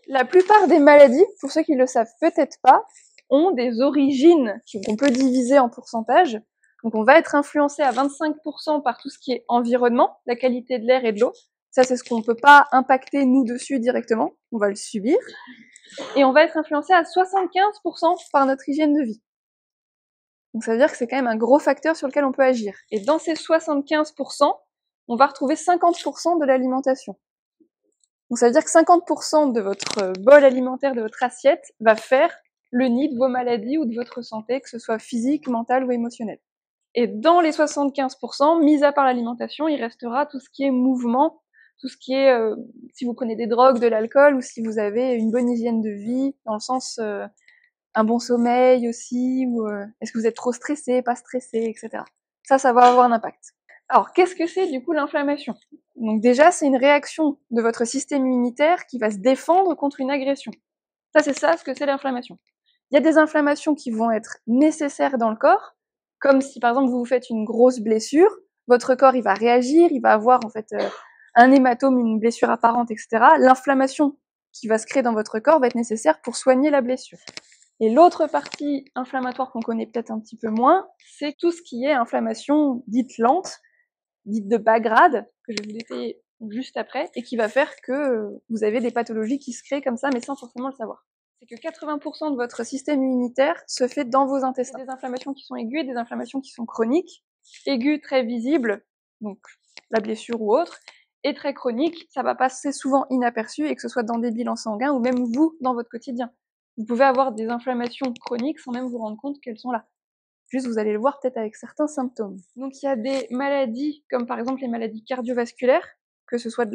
La plupart des maladies, pour ceux qui le savent peut-être pas, ont des origines qu'on peut diviser en pourcentage. Donc on va être influencé à 25% par tout ce qui est environnement, la qualité de l'air et de l'eau. Ça, c'est ce qu'on ne peut pas impacter nous dessus directement, on va le subir. Et on va être influencé à 75% par notre hygiène de vie. Donc ça veut dire que c'est quand même un gros facteur sur lequel on peut agir. Et dans ces 75%, on va retrouver 50% de l'alimentation. Donc ça veut dire que 50% de votre bol alimentaire, de votre assiette, va faire le nid de vos maladies ou de votre santé, que ce soit physique, mentale ou émotionnelle. Et dans les 75%, mis à part l'alimentation, il restera tout ce qui est mouvement, tout ce qui est, si vous prenez des drogues, de l'alcool, ou si vous avez une bonne hygiène de vie, dans le sens un bon sommeil aussi, ou est-ce que vous êtes trop stressé, pas stressé, etc. Ça va avoir un impact. Alors, qu'est-ce que c'est du coup l'inflammation? Donc déjà, c'est une réaction de votre système immunitaire qui va se défendre contre une agression. Ça, c'est ça ce que c'est l'inflammation. Il y a des inflammations qui vont être nécessaires dans le corps, comme si par exemple vous vous faites une grosse blessure, votre corps il va réagir, il va avoir en fait un hématome, une blessure apparente, etc. L'inflammation qui va se créer dans votre corps va être nécessaire pour soigner la blessure. Et l'autre partie inflammatoire qu'on connaît peut-être un petit peu moins, c'est tout ce qui est inflammation dite lente, dite de bas grade, que je vais vous détailler juste après, et qui va faire que vous avez des pathologies qui se créent comme ça, mais sans forcément le savoir. C'est que 80% de votre système immunitaire se fait dans vos intestins. Des inflammations qui sont aiguës et des inflammations qui sont chroniques. Aiguës, très visibles, donc la blessure ou autre, et très chroniques, ça va passer souvent inaperçu, et que ce soit dans des bilans sanguins ou même vous, dans votre quotidien. Vous pouvez avoir des inflammations chroniques sans même vous rendre compte qu'elles sont là. Juste, vous allez le voir peut-être avec certains symptômes. Donc, il y a des maladies, comme par exemple les maladies cardiovasculaires, que ce soit de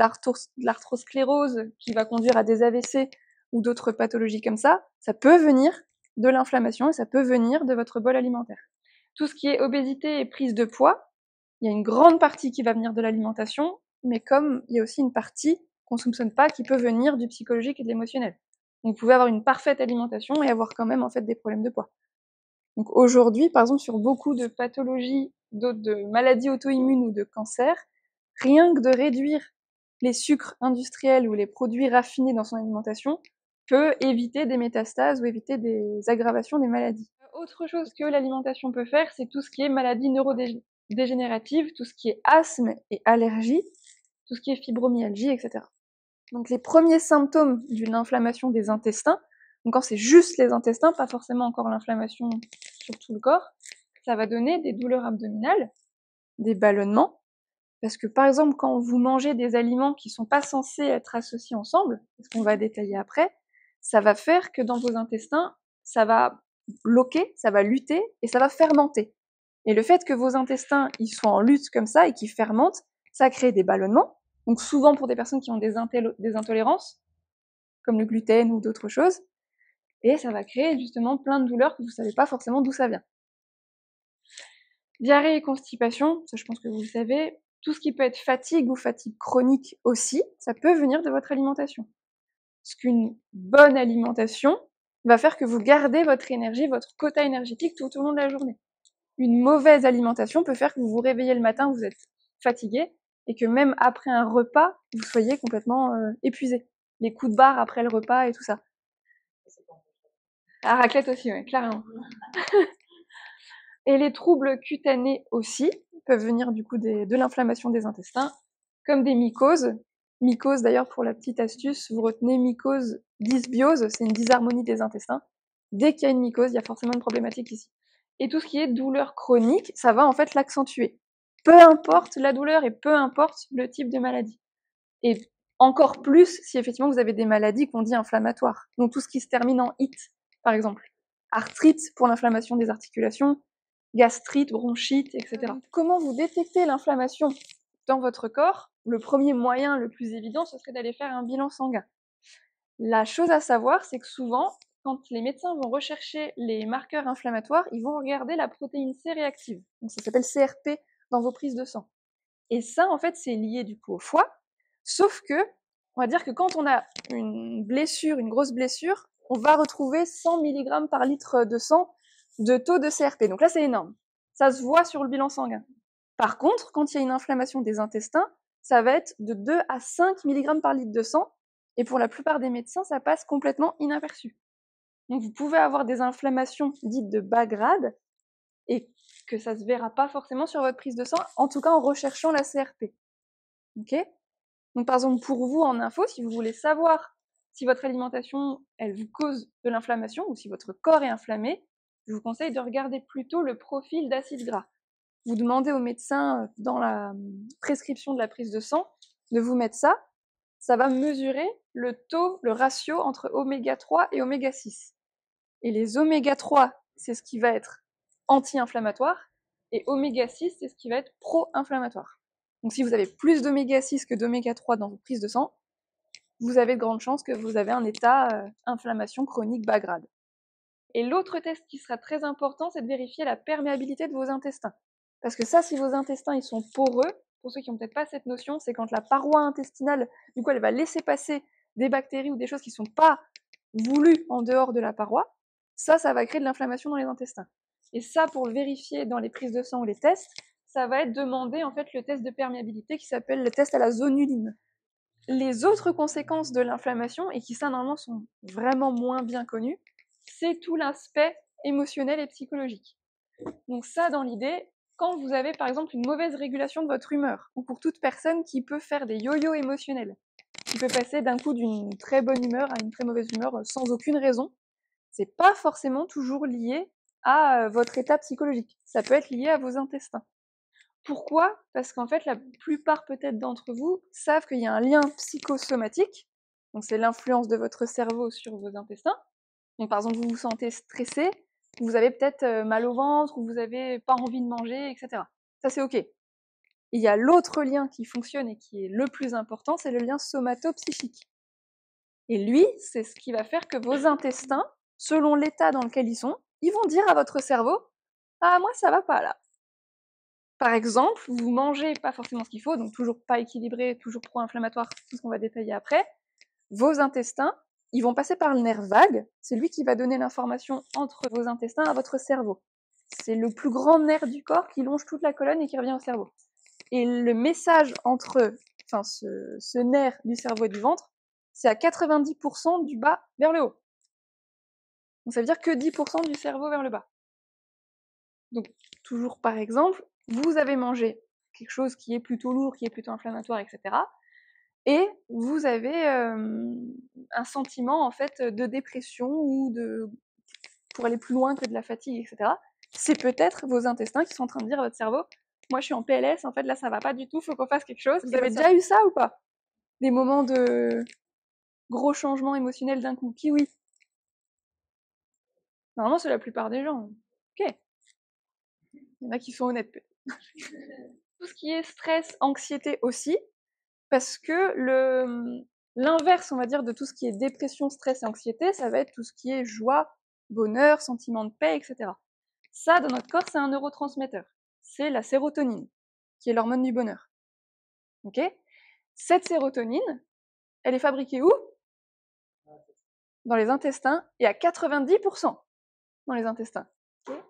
l'arthrosclérose qui va conduire à des AVC ou d'autres pathologies comme ça peut venir de l'inflammation et ça peut venir de votre bol alimentaire. Tout ce qui est obésité et prise de poids, il y a une grande partie qui va venir de l'alimentation, mais comme il y a aussi une partie qu'on ne soupçonne pas qui peut venir du psychologique et de l'émotionnel. Donc, vous pouvez avoir une parfaite alimentation et avoir quand même en fait des problèmes de poids. Donc aujourd'hui, par exemple, sur beaucoup de pathologies, de maladies auto-immunes ou de cancers, rien que de réduire les sucres industriels ou les produits raffinés dans son alimentation peut éviter des métastases ou éviter des aggravations des maladies. Autre chose que l'alimentation peut faire, c'est tout ce qui est maladies neurodégénératives, tout ce qui est asthme et allergie, tout ce qui est fibromyalgie, etc. Donc les premiers symptômes d'une inflammation des intestins, donc quand c'est juste les intestins, pas forcément encore l'inflammation sur tout le corps, ça va donner des douleurs abdominales, des ballonnements, parce que par exemple quand vous mangez des aliments qui sont pas censés être associés ensemble, ce qu'on va détailler après, ça va faire que dans vos intestins, ça va bloquer, ça va lutter et ça va fermenter. Et le fait que vos intestins ils soient en lutte comme ça et qu'ils fermentent, ça crée des ballonnements. Donc souvent pour des personnes qui ont des intolérances, comme le gluten ou d'autres choses, et ça va créer justement plein de douleurs que vous ne savez pas forcément d'où ça vient. Diarrhée et constipation, ça je pense que vous le savez, tout ce qui peut être fatigue ou fatigue chronique aussi, ça peut venir de votre alimentation. Parce qu'une bonne alimentation va faire que vous gardez votre énergie, votre quota énergétique tout au long de la journée. Une mauvaise alimentation peut faire que vous vous réveillez le matin, vous êtes fatigué, et que même après un repas, vous soyez complètement épuisé. Les coups de barre après le repas et tout ça. La raclette aussi, ouais, clairement. Et les troubles cutanés aussi peuvent venir du coup de l'inflammation des intestins, comme des mycoses. Mycose d'ailleurs, pour la petite astuce, vous retenez mycose dysbiose, c'est une disharmonie des intestins. Dès qu'il y a une mycose, il y a forcément une problématique ici. Et tout ce qui est douleur chronique, ça va en fait l'accentuer. Peu importe la douleur et peu importe le type de maladie. Et encore plus si effectivement vous avez des maladies qu'on dit inflammatoires. Donc tout ce qui se termine en it, par exemple. Arthrite pour l'inflammation des articulations, gastrite, bronchite, etc. Comment vous détectez l'inflammation dans votre corps? Le premier moyen, le plus évident, ce serait d'aller faire un bilan sanguin. La chose à savoir, c'est que souvent, quand les médecins vont rechercher les marqueurs inflammatoires, ils vont regarder la protéine C réactive. Donc ça s'appelle CRP dans vos prises de sang. Et ça, en fait, c'est lié du coup au foie. Sauf que, on va dire que quand on a une blessure, une grosse blessure, on va retrouver 100 mg par litre de sang de taux de CRP. Donc là, c'est énorme. Ça se voit sur le bilan sanguin. Par contre, quand il y a une inflammation des intestins, ça va être de 2 à 5 mg par litre de sang. Et pour la plupart des médecins, ça passe complètement inaperçu. Donc vous pouvez avoir des inflammations dites de bas grade et que ça se verra pas forcément sur votre prise de sang, en tout cas en recherchant la CRP. Ok? Donc par exemple pour vous en info, si vous voulez savoir si votre alimentation elle vous cause de l'inflammation ou si votre corps est inflammé, je vous conseille de regarder plutôt le profil d'acide gras. Vous demandez au médecin dans la prescription de la prise de sang de vous mettre ça. Ça va mesurer le taux, le ratio entre oméga 3 et oméga 6. Et les oméga 3, c'est ce qui va être anti-inflammatoire, et oméga 6, c'est ce qui va être pro-inflammatoire. Donc si vous avez plus d'oméga 6 que d'oméga 3 dans vos prises de sang, vous avez de grandes chances que vous avez un état inflammation chronique bas grade. Et l'autre test qui sera très important, c'est de vérifier la perméabilité de vos intestins. Parce que ça, si vos intestins ils sont poreux, pour ceux qui n'ont peut-être pas cette notion, c'est quand la paroi intestinale, du coup, elle va laisser passer des bactéries ou des choses qui ne sont pas voulues en dehors de la paroi, ça va créer de l'inflammation dans les intestins. Et ça, pour le vérifier dans les prises de sang ou les tests, ça va être demander en fait le test de perméabilité qui s'appelle le test à la zonuline. Les autres conséquences de l'inflammation, et qui ça normalement sont vraiment moins bien connues, c'est tout l'aspect émotionnel et psychologique. Donc ça, dans l'idée, quand vous avez par exemple une mauvaise régulation de votre humeur, ou pour toute personne qui peut faire des yo-yo émotionnels, qui peut passer d'un coup d'une très bonne humeur à une très mauvaise humeur sans aucune raison, c'est pas forcément toujours lié à votre état psychologique. Ça peut être lié à vos intestins. Pourquoi? Parce qu'en fait, la plupart peut-être d'entre vous savent qu'il y a un lien psychosomatique, donc c'est l'influence de votre cerveau sur vos intestins. Donc par exemple, vous vous sentez stressé, vous avez peut-être mal au ventre, ou vous n'avez pas envie de manger, etc. Ça c'est ok. Il y a l'autre lien qui fonctionne et qui est le plus important, c'est le lien somato-psychique. Et lui, c'est ce qui va faire que vos intestins, selon l'état dans lequel ils sont, ils vont dire à votre cerveau « Ah, moi ça va pas là ». Par exemple, vous mangez pas forcément ce qu'il faut, donc toujours pas équilibré, toujours pro-inflammatoire, tout ce qu'on va détailler après. Vos intestins, ils vont passer par le nerf vague, c'est lui qui va donner l'information entre vos intestins à votre cerveau. C'est le plus grand nerf du corps qui longe toute la colonne et qui revient au cerveau. Et le message entre ce nerf du cerveau et du ventre, c'est à 90% du bas vers le haut. Donc ça veut dire que 10% du cerveau vers le bas. Donc toujours par exemple, vous avez mangé quelque chose qui est plutôt lourd, qui est plutôt inflammatoire, etc. Et vous avez un sentiment en fait de dépression ou pour aller plus loin que de la fatigue, etc. C'est peut-être vos intestins qui sont en train de dire à votre cerveau « Moi je suis en PLS, en fait là ça va pas du tout, faut qu'on fasse quelque chose ». Vous avez déjà eu ça ou pas? Des moments de gros changements émotionnels d'un coup? Qui oui? Normalement c'est la plupart des gens. Ok. Il y en a qui sont honnêtes. Tout ce qui est stress, anxiété aussi, parce que l'inverse, on va dire, de tout ce qui est dépression, stress et anxiété, ça va être tout ce qui est joie, bonheur, sentiment de paix, etc. Ça, dans notre corps, c'est un neurotransmetteur. C'est la sérotonine, qui est l'hormone du bonheur. Ok? Cette sérotonine, elle est fabriquée où? Dans les intestins, et à 90% dans les intestins. Okay.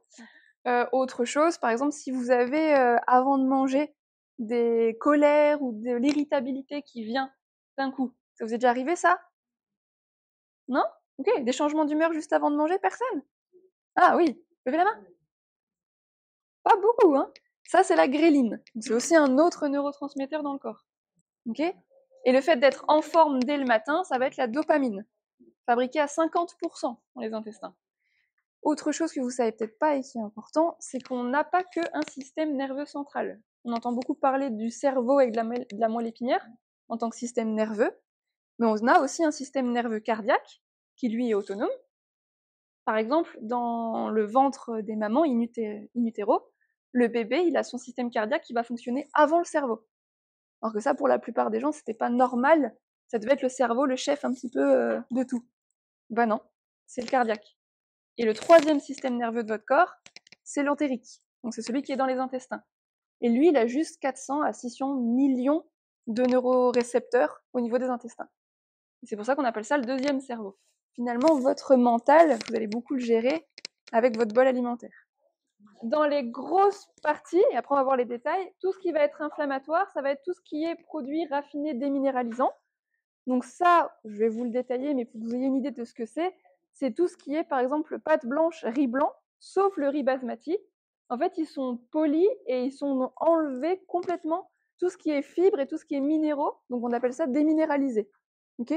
Autre chose, par exemple, si vous avez, avant de manger, des colères ou de l'irritabilité qui vient d'un coup, ça vous est déjà arrivé ça? Non? Ok, des changements d'humeur juste avant de manger, personne? Ah oui, levez la main. Pas beaucoup, hein? Ça, c'est la gréline. C'est aussi un autre neurotransmetteur dans le corps. Ok? Et le fait d'être en forme dès le matin, ça va être la dopamine, fabriquée à 50% dans les intestins. Autre chose que vous savez peut-être pas et qui est important, c'est qu'on n'a pas qu'un système nerveux central. On entend beaucoup parler du cerveau et de la moelle épinière en tant que système nerveux, mais on a aussi un système nerveux cardiaque qui lui est autonome. Par exemple, dans le ventre des mamans in utero, le bébé il a son système cardiaque qui va fonctionner avant le cerveau. Alors que ça, pour la plupart des gens, c'était pas normal. Ça devait être le cerveau, le chef un petit peu de tout. Ben non, c'est le cardiaque. Et le troisième système nerveux de votre corps, c'est l'entérique. Donc c'est celui qui est dans les intestins. Et lui, il a juste 400 à 600 millions de neurorécepteurs au niveau des intestins. Et c'est pour ça qu'on appelle ça le deuxième cerveau. Finalement, votre mental, vous allez beaucoup le gérer avec votre bol alimentaire. Dans les grosses parties, et après on va voir les détails, tout ce qui va être inflammatoire, ça va être tout ce qui est produit raffiné déminéralisant. Donc ça, je vais vous le détailler, mais pour que vous ayez une idée de ce que c'est tout ce qui est, par exemple, pâte blanche, riz blanc, sauf le riz basmati. En fait, ils sont polis et ils sont enlevés complètement tout ce qui est fibres et tout ce qui est minéraux. Donc on appelle ça déminéralisé. Ok?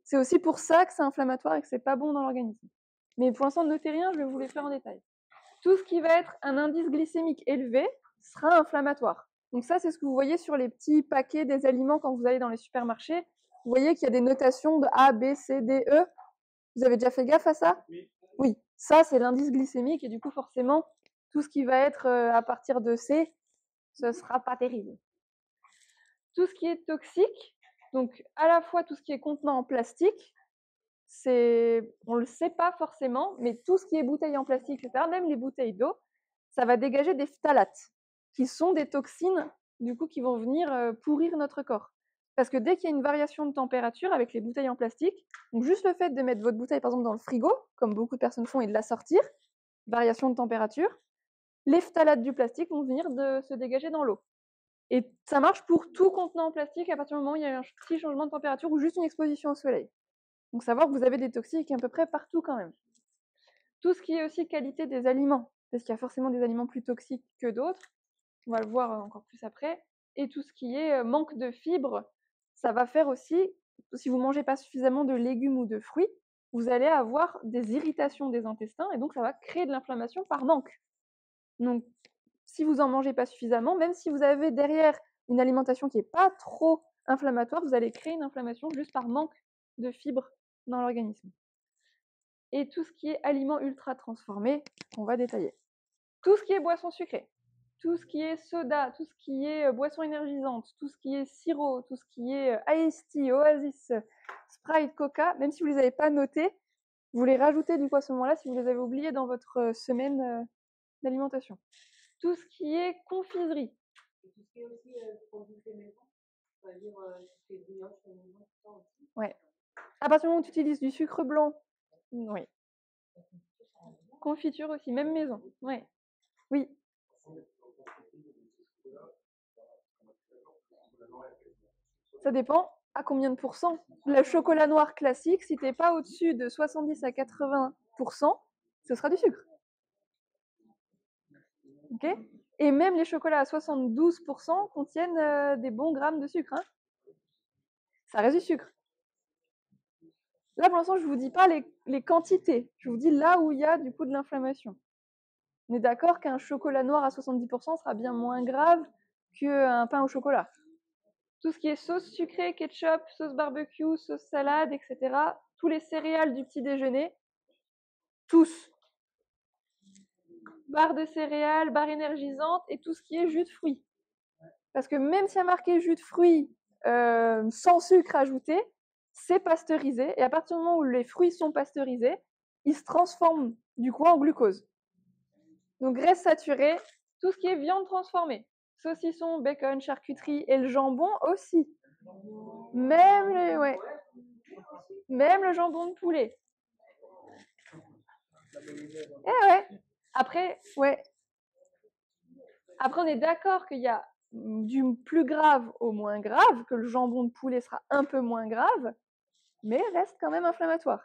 C'est aussi pour ça que c'est inflammatoire et que c'est pas bon dans l'organisme. Mais pour l'instant, notez rien, je vais vous les faire en détail. Tout ce qui va être un indice glycémique élevé sera inflammatoire. Donc ça, c'est ce que vous voyez sur les petits paquets des aliments quand vous allez dans les supermarchés. Vous voyez qu'il y a des notations de A, B, C, D, E. Vous avez déjà fait gaffe à ça? Oui. Oui, ça c'est l'indice glycémique et du coup forcément, tout ce qui va être à partir de C, ce sera pas terrible. Tout ce qui est toxique, donc à la fois tout ce qui est contenant en plastique, on le sait pas forcément, mais tout ce qui est bouteilles en plastique, etc., même les bouteilles d'eau, ça va dégager des phtalates, qui sont des toxines, du coup, qui vont venir pourrir notre corps. Parce que dès qu'il y a une variation de température avec les bouteilles en plastique, donc juste le fait de mettre votre bouteille, par exemple, dans le frigo, comme beaucoup de personnes font, et de la sortir, variation de température, les phtalates du plastique vont venir de se dégager dans l'eau. Et ça marche pour tout contenant en plastique à partir du moment où il y a un petit changement de température ou juste une exposition au soleil. Donc savoir que vous avez des toxiques à peu près partout quand même. Tout ce qui est aussi qualité des aliments, parce qu'il y a forcément des aliments plus toxiques que d'autres, on va le voir encore plus après, et tout ce qui est manque de fibres, ça va faire aussi, si vous ne mangez pas suffisamment de légumes ou de fruits, vous allez avoir des irritations des intestins, et donc ça va créer de l'inflammation par manque. Donc si vous n'en mangez pas suffisamment, même si vous avez derrière une alimentation qui n'est pas trop inflammatoire, vous allez créer une inflammation juste par manque de fibres dans l'organisme. Et tout ce qui est aliments ultra transformés, on va détailler. Tout ce qui est boisson sucrée, tout ce qui est soda, tout ce qui est boisson énergisante, tout ce qui est sirop, tout ce qui est Iced Tea, Oasis, Sprite, Coca, même si vous ne les avez pas notés, vous les rajoutez du coup à ce moment-là si vous les avez oubliés dans votre semaine d'alimentation. Tout ce qui est confiserie. Et tout ce qui est aussi produit fait maison, c'est-à-dire tout ce qui est brioche, tout ça aussi. Ouais. À partir du moment où tu utilises du sucre blanc, oui. Confiture aussi, même maison. Ouais. Oui. Ça dépend à combien de pourcents. Le chocolat noir classique, si tu n'es pas au-dessus de 70 à 80%, ce sera du sucre. Ok? Et même les chocolats à 72% contiennent des bons grammes de sucre. Hein. Ça reste du sucre. Là, pour l'instant, je ne vous dis pas les quantités. Je vous dis là où il y a du coup de l'inflammation. On est d'accord qu'un chocolat noir à 70% sera bien moins grave qu'un pain au chocolat. Tout ce qui est sauce sucrée, ketchup, sauce barbecue, sauce salade, etc. Tous les céréales du petit déjeuner, tous. Barre de céréales, barre énergisante et tout ce qui est jus de fruits. Parce que même s'il y a marqué jus de fruits sans sucre ajouté, c'est pasteurisé. Et à partir du moment où les fruits sont pasteurisés, ils se transforment du coup en glucose. Donc graisse saturée, tout ce qui est viande transformée. Saucisson, bacon, charcuterie et le jambon aussi. Même le jambon de poulet. Eh ouais. Après, on est d'accord qu'il y a du plus grave au moins grave, que le jambon de poulet sera un peu moins grave, mais reste quand même inflammatoire.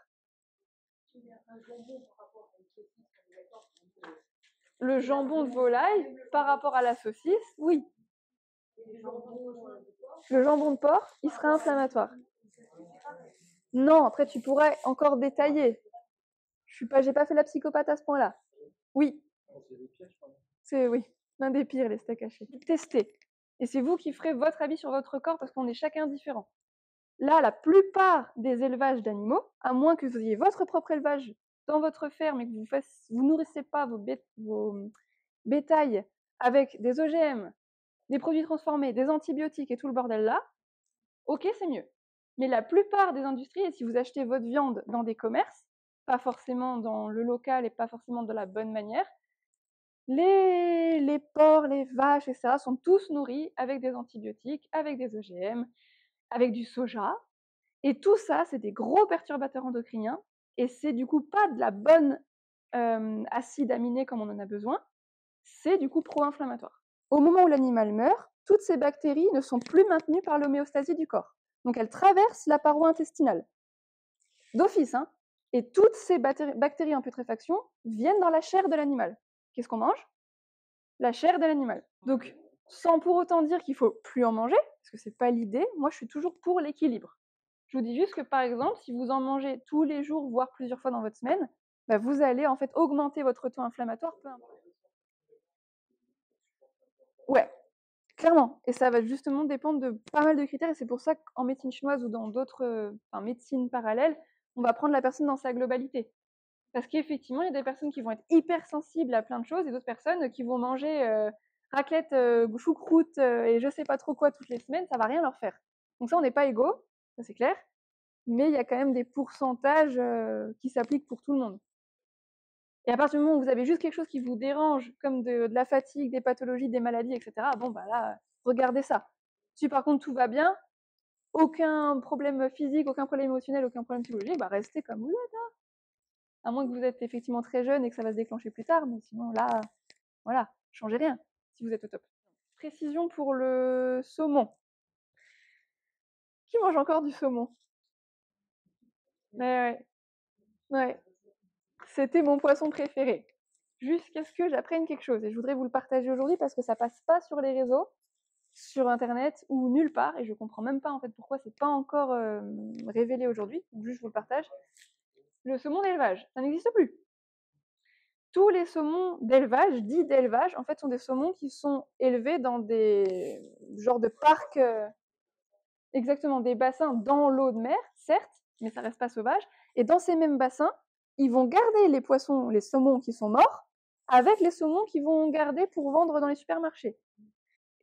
Le jambon de volaille par rapport à la saucisse, oui. Le jambon de porc, il sera inflammatoire. Non, après tu pourrais encore détailler. J'ai pas fait la psychopathe à ce point-là. Oui. C'est l'un des pires les steaks hachés. Testez. Et c'est vous qui ferez votre avis sur votre corps parce qu'on est chacun différent. Là, la plupart des élevages d'animaux, à moins que vous ayez votre propre élevage dans votre ferme et que vous nourrissez pas vos bétails avec des OGM, des produits transformés, des antibiotiques et tout le bordel là, ok, c'est mieux. Mais la plupart des industries, et si vous achetez votre viande dans des commerces, pas forcément dans le local et pas forcément de la bonne manière, les porcs, les vaches, etc. sont tous nourris avec des antibiotiques, avec des OGM, avec du soja. Et tout ça, c'est des gros perturbateurs endocriniens. Et c'est du coup pas de la bonne acide aminé comme on en a besoin. C'est du coup pro-inflammatoire. Au moment où l'animal meurt, toutes ces bactéries ne sont plus maintenues par l'homéostasie du corps. Donc elles traversent la paroi intestinale. D'office, hein. Et toutes ces bactéries en putréfaction viennent dans la chair de l'animal. Qu'est-ce qu'on mange? La chair de l'animal. Donc, sans pour autant dire qu'il faut plus en manger, parce que c'est pas l'idée, moi je suis toujours pour l'équilibre. Je vous dis juste que par exemple, si vous en mangez tous les jours, voire plusieurs fois dans votre semaine, bah, vous allez en fait augmenter votre taux inflammatoire, peu importe. Ouais, clairement. Et ça va justement dépendre de pas mal de critères, et c'est pour ça qu'en médecine chinoise ou dans d'autres médecines parallèles, on va prendre la personne dans sa globalité. Parce qu'effectivement, il y a des personnes qui vont être hyper sensibles à plein de choses et d'autres personnes qui vont manger raclette, choucroute et je sais pas trop quoi toutes les semaines, ça va rien leur faire. Donc ça, on n'est pas égaux, ça c'est clair, mais il y a quand même des pourcentages qui s'appliquent pour tout le monde. Et à partir du moment où vous avez juste quelque chose qui vous dérange, comme de la fatigue, des pathologies, des maladies, etc., bon bah là, regardez ça. Si par contre tout va bien, aucun problème physique, aucun problème émotionnel, aucun problème psychologique, bah restez comme vous êtes. À moins que vous êtes effectivement très jeune et que ça va se déclencher plus tard, mais sinon là, voilà, changez rien si vous êtes au top. Précision pour le saumon. Qui mange encore du saumon? Ouais. C'était mon poisson préféré. Jusqu'à ce que j'apprenne quelque chose. Et je voudrais vous le partager aujourd'hui parce que ça passe pas sur les réseaux, sur internet ou nulle part. Et je comprends même pas en fait pourquoi c'est pas encore révélé aujourd'hui. Donc juste je vous le partage. Le saumon d'élevage, ça n'existe plus. Tous les saumons d'élevage, dits d'élevage, en fait, sont des saumons qui sont élevés dans des genres de parcs, exactement, des bassins dans l'eau de mer, certes, mais ça reste pas sauvage. Et dans ces mêmes bassins, ils vont garder les poissons, les saumons qui sont morts, avec les saumons qu'ils vont garder pour vendre dans les supermarchés.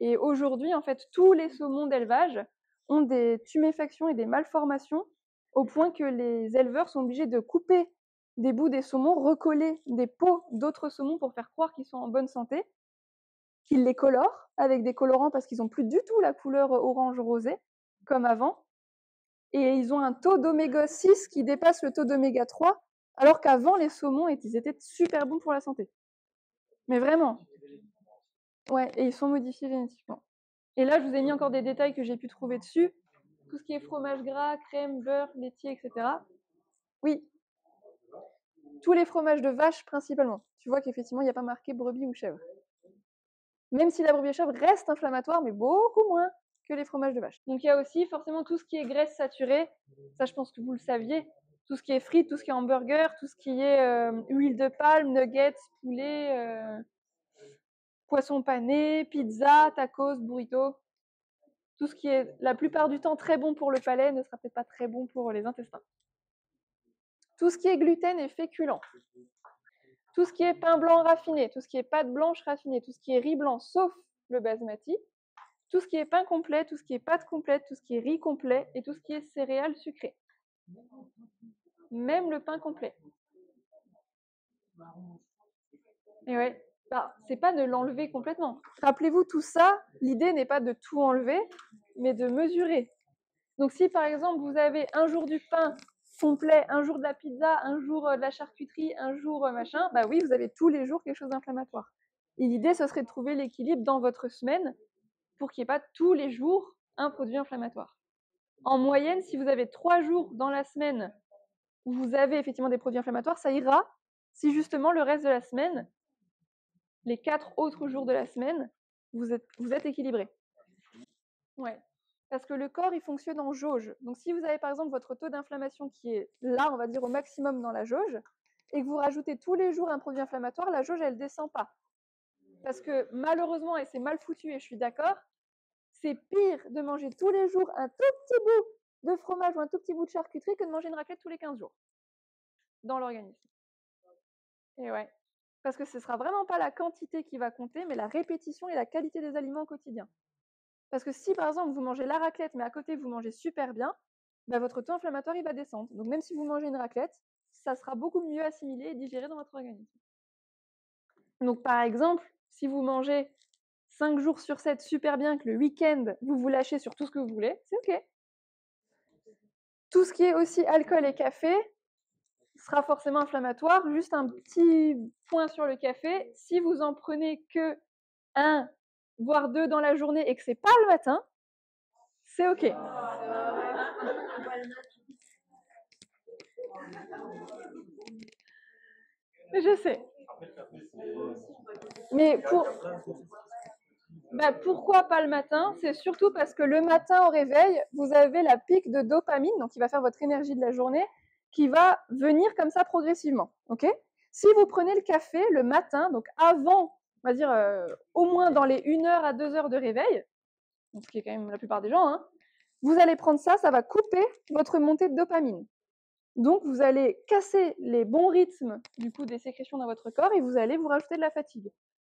Et aujourd'hui, en fait, tous les saumons d'élevage ont des tuméfactions et des malformations au point que les éleveurs sont obligés de couper des bouts des saumons, recoller des peaux d'autres saumons pour faire croire qu'ils sont en bonne santé, qu'ils les colorent avec des colorants parce qu'ils n'ont plus du tout la couleur orange rosé comme avant, et ils ont un taux d'oméga 6 qui dépasse le taux d'oméga 3, alors qu'avant les saumons ils étaient super bons pour la santé. Mais vraiment. Ouais, et ils sont modifiés génétiquement. Et là, je vous ai mis encore des détails que j'ai pu trouver dessus. Tout ce qui est fromage gras, crème, beurre, laitier, etc. Oui, tous les fromages de vache principalement. Tu vois qu'effectivement, il n'y a pas marqué brebis ou chèvre. Même si la brebis et chèvre reste inflammatoire, mais beaucoup moins que les fromages de vache. Donc il y a aussi forcément tout ce qui est graisse saturée. Ça, je pense que vous le saviez. Tout ce qui est frites, tout ce qui est hamburger, tout ce qui est huile de palme, nuggets, poulet, poisson pané, pizza, tacos, burrito. Tout ce qui est la plupart du temps très bon pour le palais ne sera peut-être pas très bon pour les intestins. Tout ce qui est gluten et féculent. Tout ce qui est pain blanc raffiné, tout ce qui est pâte blanche raffinée, tout ce qui est riz blanc sauf le basmati, tout ce qui est pain complet, tout ce qui est pâte complète, tout ce qui est riz complet et tout ce qui est céréales sucrées. Même le pain complet. Et ouais, c'est pas de l'enlever complètement. Rappelez-vous, tout ça, l'idée n'est pas de tout enlever, mais de mesurer. Donc si par exemple vous avez un jour du pain complet, un jour de la pizza, un jour de la charcuterie, un jour machin, bah oui, vous avez tous les jours quelque chose d'inflammatoire. Et l'idée, ce serait de trouver l'équilibre dans votre semaine pour qu'il n'y ait pas tous les jours un produit inflammatoire. En moyenne, si vous avez 3 jours dans la semaine où vous avez effectivement des produits inflammatoires, ça ira si justement le reste de la semaine, les 4 autres jours de la semaine, vous êtes équilibré. Ouais. Parce que le corps, il fonctionne en jauge. Donc si vous avez par exemple votre taux d'inflammation qui est là, on va dire au maximum dans la jauge, et que vous rajoutez tous les jours un produit inflammatoire, la jauge, elle ne descend pas. Parce que malheureusement, et c'est mal foutu, et je suis d'accord, c'est pire de manger tous les jours un tout petit bout de fromage ou un tout petit bout de charcuterie que de manger une raclette tous les 15 jours dans l'organisme. Et ouais. Parce que ce ne sera vraiment pas la quantité qui va compter, mais la répétition et la qualité des aliments au quotidien. Parce que si par exemple vous mangez la raclette, mais à côté vous mangez super bien, bah, votre taux inflammatoire il va descendre. Donc même si vous mangez une raclette, ça sera beaucoup mieux assimilé et digéré dans votre organisme. Donc par exemple, si vous mangez 5 jours sur 7 super bien, que le week-end vous vous lâchez sur tout ce que vous voulez, c'est ok. Tout ce qui est aussi alcool et café sera forcément inflammatoire. Juste un petit point sur le café, si vous en prenez que 1, voire 2 dans la journée et que c'est pas le matin, c'est ok. Je sais. Mais pourquoi pas le matin? C'est surtout parce que le matin au réveil, vous avez la pique de dopamine, donc qui va faire votre énergie de la journée, qui va venir comme ça progressivement. Ok? Si vous prenez le café le matin, donc avant, on va dire au moins dans les 1 heure à 2 heures de réveil, ce qui est quand même la plupart des gens, hein, vous allez prendre ça, ça va couper votre montée de dopamine. Donc vous allez casser les bons rythmes du coup des sécrétions dans votre corps et vous allez vous rajouter de la fatigue.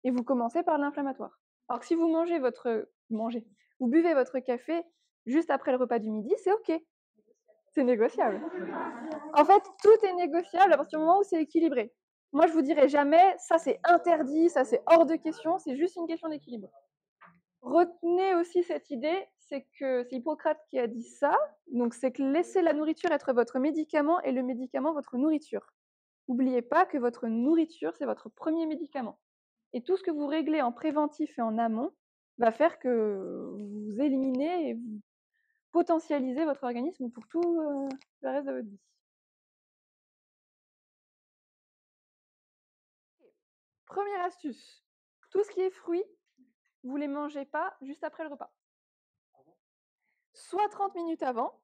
Et vous commencez par l'inflammatoire. Alors que si vous vous buvez votre café juste après le repas du midi, c'est ok. C'est négociable. En fait, tout est négociable à partir du moment où c'est équilibré. Moi, je vous dirais jamais, ça c'est interdit, ça c'est hors de question, c'est juste une question d'équilibre. Retenez aussi cette idée, c'est que c'est Hippocrate qui a dit ça, donc c'est que laissez la nourriture être votre médicament et le médicament votre nourriture. N'oubliez pas que votre nourriture, c'est votre premier médicament. Et tout ce que vous réglez en préventif et en amont va faire que vous éliminez et vous potentialisez votre organisme pour tout le reste de votre vie. Première astuce, tout ce qui est fruits, vous ne les mangez pas juste après le repas. Soit 30 minutes avant,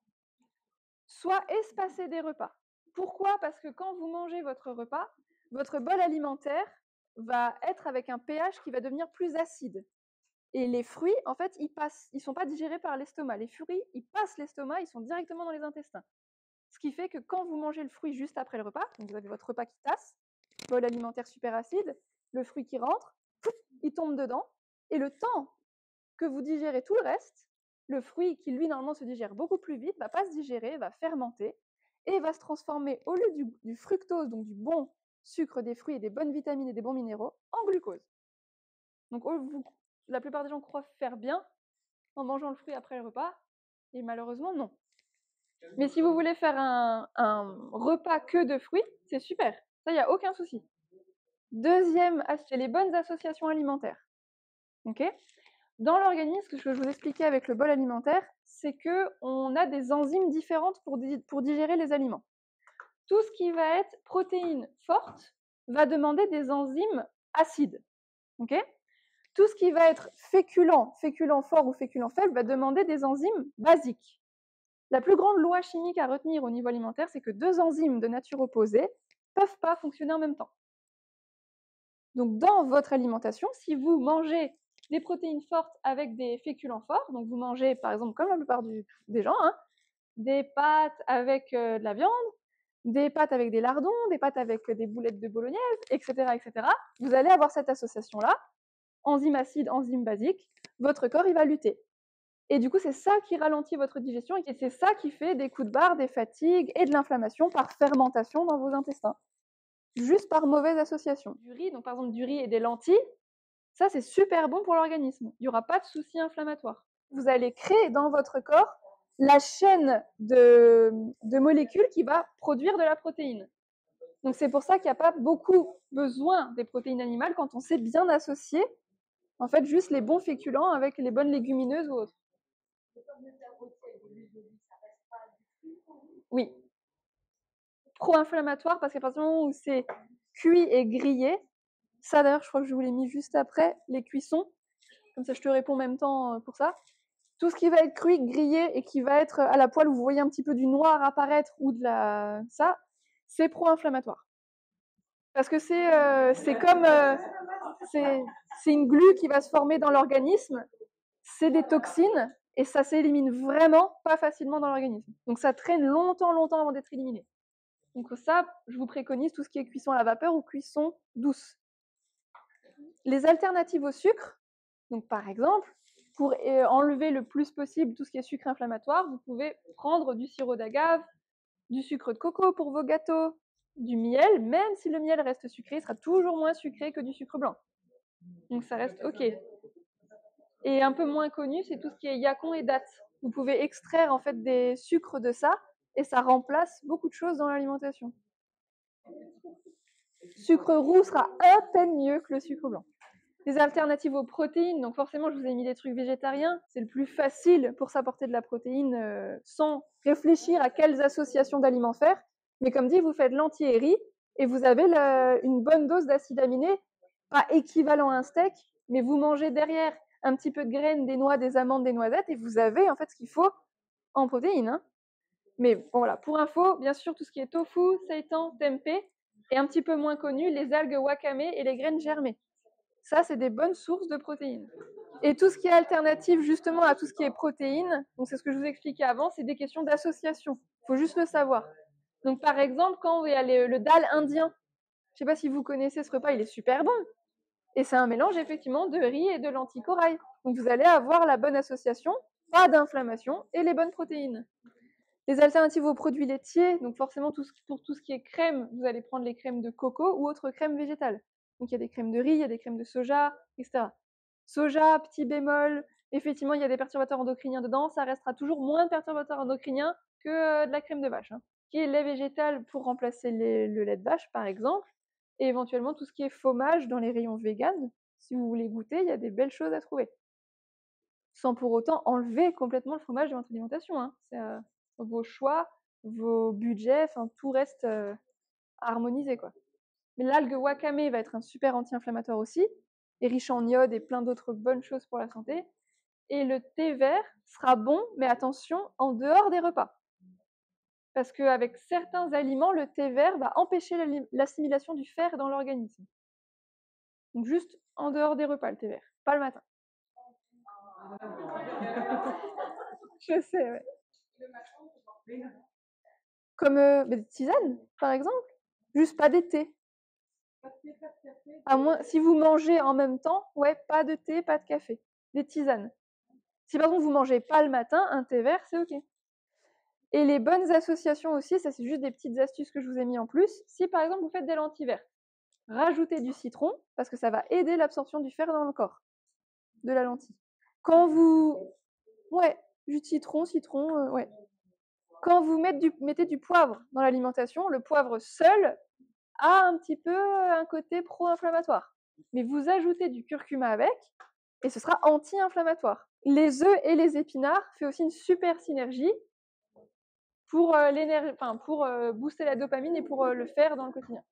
soit espacer des repas. Pourquoi? Parce que quand vous mangez votre repas, votre bol alimentaire va être avec un pH qui va devenir plus acide. Et les fruits, en fait, ils sont pas digérés par l'estomac. Les fruits, ils passent l'estomac, ils sont directement dans les intestins. Ce qui fait que quand vous mangez le fruit juste après le repas, donc vous avez votre repas qui tasse, bol alimentaire super acide, le fruit qui rentre, il tombe dedans, et le temps que vous digérez tout le reste, le fruit qui lui normalement se digère beaucoup plus vite, va pas se digérer, va fermenter, et va se transformer au lieu du fructose, donc du bon sucre des fruits et des bonnes vitamines et des bons minéraux, en glucose. Donc la plupart des gens croient faire bien en mangeant le fruit après le repas, et malheureusement non. Mais si vous voulez faire un repas que de fruits, c'est super, ça il n'y a aucun souci. Deuxième, c'est les bonnes associations alimentaires. Ok? Dans l'organisme, ce que je vous expliquais avec le bol alimentaire, c'est qu'on a des enzymes différentes pour digérer les aliments. Tout ce qui va être protéines fortes va demander des enzymes acides. Okay? Tout ce qui va être féculent fort ou féculent faible, va demander des enzymes basiques. La plus grande loi chimique à retenir au niveau alimentaire, c'est que deux enzymes de nature opposée ne peuvent pas fonctionner en même temps. Donc dans votre alimentation, si vous mangez des protéines fortes avec des féculents forts, donc vous mangez par exemple, comme la plupart des gens, hein, des pâtes avec de la viande, des pâtes avec des lardons, des pâtes avec des boulettes de bolognaise, etc., etc., vous allez avoir cette association-là, enzyme acide, enzyme basique, votre corps il va lutter. Et du coup, c'est ça qui ralentit votre digestion et c'est ça qui fait des coups de barre, des fatigues et de l'inflammation par fermentation dans vos intestins. Juste par mauvaise association. Du riz, donc par exemple du riz et des lentilles, ça c'est super bon pour l'organisme. Il n'y aura pas de souci inflammatoire. Vous allez créer dans votre corps la chaîne de molécules qui va produire de la protéine. Donc c'est pour ça qu'il n'y a pas beaucoup besoin des protéines animales quand on sait bien associer en fait juste les bons féculents avec les bonnes légumineuses ou autres. Oui. Pro-inflammatoire parce qu'à partir du moment où c'est cuit et grillé, ça d'ailleurs je crois que je vous l'ai mis juste après, les cuissons, comme ça je te réponds en même temps pour ça. Tout ce qui va être cuit, grillé et qui va être à la poêle où vous voyez un petit peu du noir apparaître ou de ça, c'est pro-inflammatoire. Parce que c'est comme c'est une glu qui va se former dans l'organisme, c'est des toxines et ça s'élimine vraiment pas facilement dans l'organisme. Donc ça traîne longtemps avant d'être éliminé. Donc ça, je vous préconise tout ce qui est cuisson à la vapeur ou cuisson douce. Les alternatives au sucre, donc par exemple, pour enlever le plus possible tout ce qui est sucre inflammatoire, vous pouvez prendre du sirop d'agave, du sucre de coco pour vos gâteaux, du miel, même si le miel reste sucré, il sera toujours moins sucré que du sucre blanc. Donc ça reste ok. Et un peu moins connu, c'est tout ce qui est yacon et dattes. Vous pouvez extraire en fait des sucres de ça et ça remplace beaucoup de choses dans l'alimentation. Sucre roux sera à peine mieux que le sucre blanc. Les alternatives aux protéines, donc forcément je vous ai mis des trucs végétariens, c'est le plus facile pour s'apporter de la protéine sans réfléchir à quelles associations d'aliments faire. Mais comme dit, vous faites lentilles et riz et vous avez une bonne dose d'acides aminés, pas équivalent à un steak, mais vous mangez derrière un petit peu de graines, des noix, des amandes, des noisettes et vous avez en fait ce qu'il faut en protéines. Hein. Mais bon, voilà, pour info, bien sûr, tout ce qui est tofu, seitan, tempeh, et un petit peu moins connu, les algues wakame et les graines germées. Ça, c'est des bonnes sources de protéines. Et tout ce qui est alternatif justement à tout ce qui est protéines, donc c'est ce que je vous expliquais avant, c'est des questions d'association. Il faut juste le savoir. Donc par exemple, quand il y a le dal indien, je ne sais pas si vous connaissez ce repas, il est super bon. Et c'est un mélange effectivement de riz et de lentilles corail. Donc vous allez avoir la bonne association, pas d'inflammation et les bonnes protéines. Les alternatives aux produits laitiers, donc forcément pour tout ce qui est crème, vous allez prendre les crèmes de coco ou autres crèmes végétales. Donc il y a des crèmes de riz, il y a des crèmes de soja, etc. Soja, petit bémol, effectivement il y a des perturbateurs endocriniens dedans, ça restera toujours moins de perturbateurs endocriniens que de la crème de vache. Hein. Qui est lait végétal pour remplacer le lait de vache par exemple, et éventuellement tout ce qui est fromage dans les rayons vegan, si vous voulez goûter, il y a des belles choses à trouver. Sans pour autant enlever complètement le fromage de votre alimentation. Hein. C'est vos choix, vos budgets, enfin tout reste harmonisé quoi. Mais l'algue wakame va être un super anti-inflammatoire aussi, et riche en iode et plein d'autres bonnes choses pour la santé. Et le thé vert sera bon, mais attention, en dehors des repas. Parce qu'avec certains aliments, le thé vert va empêcher l'assimilation du fer dans l'organisme. Donc juste en dehors des repas, le thé vert, pas le matin. Je sais, ouais. Comme des tisanes, par exemple. Juste pas des thés. À moins, si vous mangez en même temps, ouais, pas de thé, pas de café. Des tisanes. Si par contre vous mangez pas le matin, un thé vert, c'est ok. Et les bonnes associations aussi, ça c'est juste des petites astuces que je vous ai mis en plus. Si par exemple vous faites des lentilles vertes, rajoutez du citron, parce que ça va aider l'absorption du fer dans le corps, de la lentille. Quand vous... Ouais, du citron, ouais. Quand vous mettez du poivre dans l'alimentation, le poivre seul a un petit peu un côté pro-inflammatoire. Mais vous ajoutez du curcuma avec, et ce sera anti-inflammatoire. Les œufs et les épinards font aussi une super synergie pour, booster la dopamine et pour le faire dans le quotidien.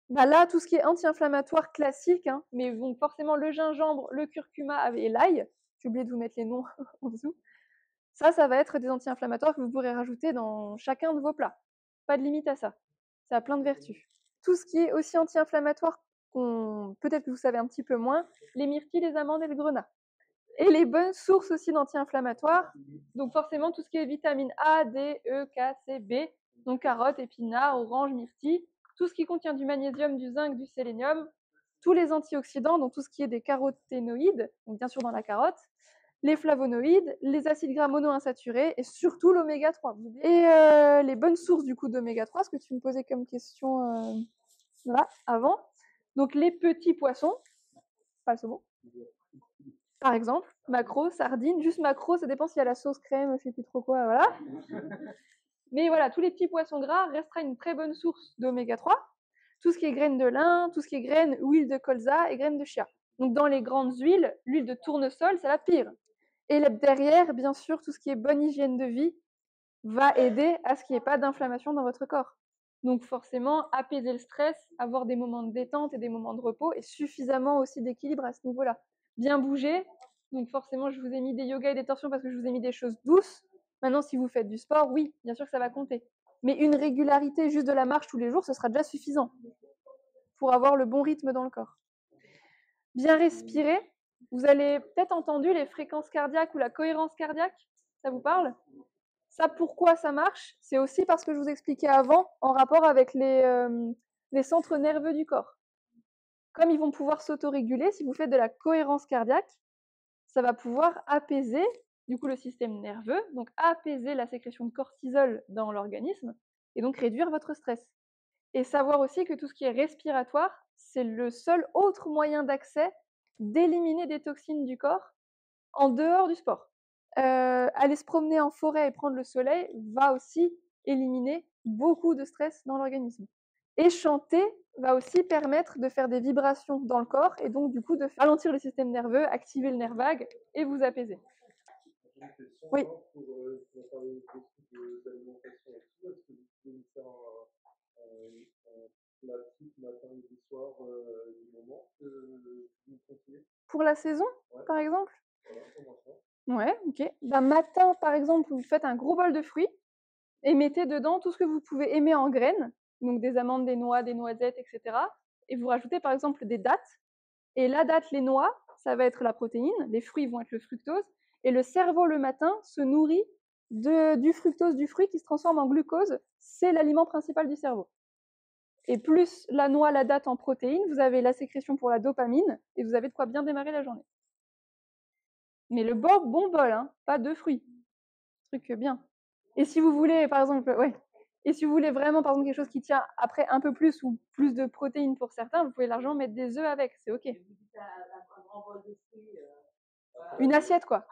Bah là, tout ce qui est anti-inflammatoire classique, hein, mais bon, forcément le gingembre, le curcuma et l'ail, j'ai oublié de vous mettre les noms en dessous, ça va être des anti-inflammatoires que vous pourrez rajouter dans chacun de vos plats. Pas de limite à ça. Ça a plein de vertus. Tout ce qui est aussi anti-inflammatoire, peut-être que vous savez un petit peu moins, les myrtilles, les amandes et le grenat. Et les bonnes sources aussi d'anti-inflammatoires, donc forcément tout ce qui est vitamine A, D, E, K, C, B, donc carottes, épinards, oranges, myrtilles, tout ce qui contient du magnésium, du zinc, du sélénium, tous les antioxydants, donc tout ce qui est des caroténoïdes, donc bien sûr dans la carotte, les flavonoïdes, les acides gras monoinsaturés et surtout l'oméga 3. Et les bonnes sources du coup d'oméga 3, ce que tu me posais comme question là, avant. Donc les petits poissons, pas le saumon, par exemple, maquereau, sardines, juste maquereau, ça dépend s'il y a la sauce crème, je sais plus trop quoi, voilà. Mais voilà, tous les petits poissons gras restera une très bonne source d'oméga 3. Tout ce qui est graines de lin, tout ce qui est graines, huile de colza et graines de chia. Donc dans les grandes huiles, l'huile de tournesol, c'est la pire. Et derrière, bien sûr, tout ce qui est bonne hygiène de vie va aider à ce qu'il n'y ait pas d'inflammation dans votre corps. Donc forcément, apaiser le stress, avoir des moments de détente et des moments de repos et suffisamment aussi d'équilibre à ce niveau-là. Bien bouger, donc forcément je vous ai mis des yoga et des torsions parce que je vous ai mis des choses douces. Maintenant, si vous faites du sport, oui, bien sûr que ça va compter. Mais une régularité juste de la marche tous les jours, ce sera déjà suffisant pour avoir le bon rythme dans le corps. Bien respirer. Vous avez peut-être entendu les fréquences cardiaques ou la cohérence cardiaque. Ça vous parle ? Ça, pourquoi ça marche? C'est aussi parce que je vous expliquais avant, en rapport avec les centres nerveux du corps. Comme ils vont pouvoir s'autoréguler, si vous faites de la cohérence cardiaque, ça va pouvoir apaiser du coup le système nerveux, donc apaiser la sécrétion de cortisol dans l'organisme et donc réduire votre stress. Et savoir aussi que tout ce qui est respiratoire, c'est le seul autre moyen d'accès d'éliminer des toxines du corps en dehors du sport. Aller se promener en forêt et prendre le soleil va aussi éliminer beaucoup de stress dans l'organisme. Et chanter va aussi permettre de faire des vibrations dans le corps et donc du coup de ralentir le système nerveux, activer le nerf vague et vous apaiser. J'ai une question Oui. encore pour parler d'alimentation et tout. Est-ce que vous pouvez me faire un plat type matin, midi, soir du moment que vous me conseillez? Pour la saison, Ouais. par exemple? Voilà, pour moi ça. Ouais, ok. Ben, matin, par exemple, vous faites un gros bol de fruits et mettez dedans tout ce que vous pouvez aimer en graines, donc des amandes, des noix, des noisettes, etc. Et vous rajoutez par exemple des dattes. Et la date, les noix, ça va être la protéine, les fruits vont être le fructose, et le cerveau le matin se nourrit du fructose du fruit qui se transforme en glucose, c'est l'aliment principal du cerveau. Et plus la noix, la date en protéines, vous avez la sécrétion pour la dopamine, et vous avez de quoi bien démarrer la journée. Mais le bon bol, hein, pas de fruits. Truc bien. Et si vous voulez, par exemple, ouais. Et si vous voulez vraiment, par exemple, quelque chose qui tient après un peu plus ou plus de protéines pour certains, vous pouvez largement mettre des œufs avec, c'est ok. Une assiette, quoi.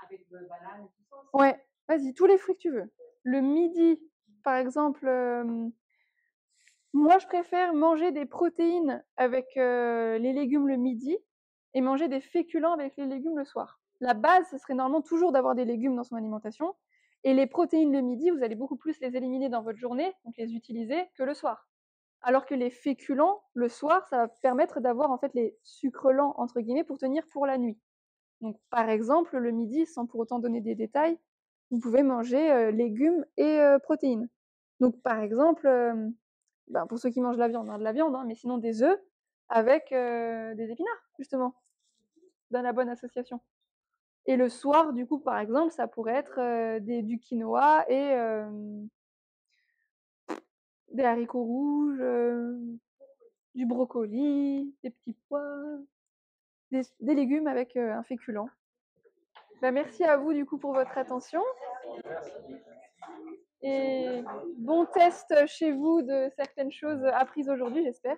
Ouais, vas-y, tous les fruits que tu veux. Le midi, par exemple, moi je préfère manger des protéines avec les légumes le midi et manger des féculents avec les légumes le soir. La base, ce serait normalement toujours d'avoir des légumes dans son alimentation. Et les protéines le midi, vous allez beaucoup plus les éliminer dans votre journée, donc les utiliser, que le soir. Alors que les féculents, le soir, ça va permettre d'avoir en fait les sucres lents, entre guillemets, pour tenir pour la nuit. Donc par exemple, le midi, sans pour autant donner des détails, vous pouvez manger légumes et protéines. Donc par exemple, ben, pour ceux qui mangent de la viande, de la viande, hein, mais sinon des œufs avec des épinards, justement, dans la bonne association. Et le soir, du coup, par exemple, ça pourrait être du quinoa et des haricots rouges, du brocoli, des petits pois, des légumes avec un féculent. Ben, merci à vous, du coup, pour votre attention. Et bon test chez vous de certaines choses apprises aujourd'hui, j'espère.